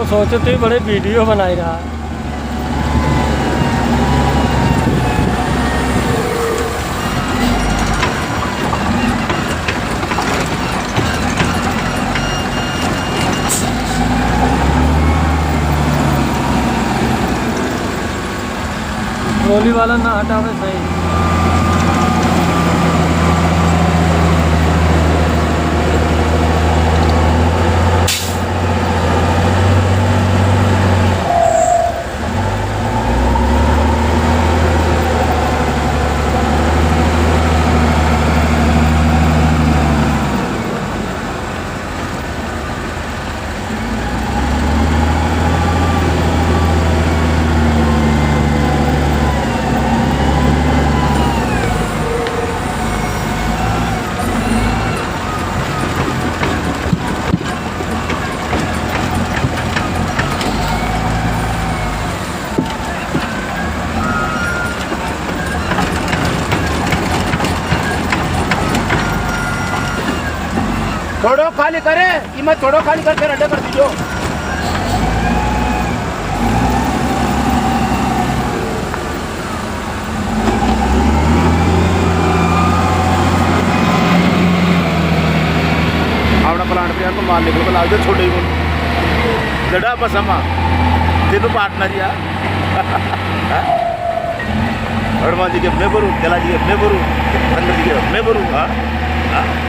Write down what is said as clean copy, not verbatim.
वो सोचो तो बड़े वीडियो बनाई रहा। ट्रॉली वाला ना हटावे सही। थोड़ो खाली करे कि मैं थोड़ो खाली करके अड्डे कर दीजो। अपना प्लांट पे को मारने को लाग दे छोटे को जड़ा बसमा तेनु पार्टनर या हनुमान जी के मैं भरू, जला जी के मैं भरू, हनुमान जी के मैं भरू। हाँ।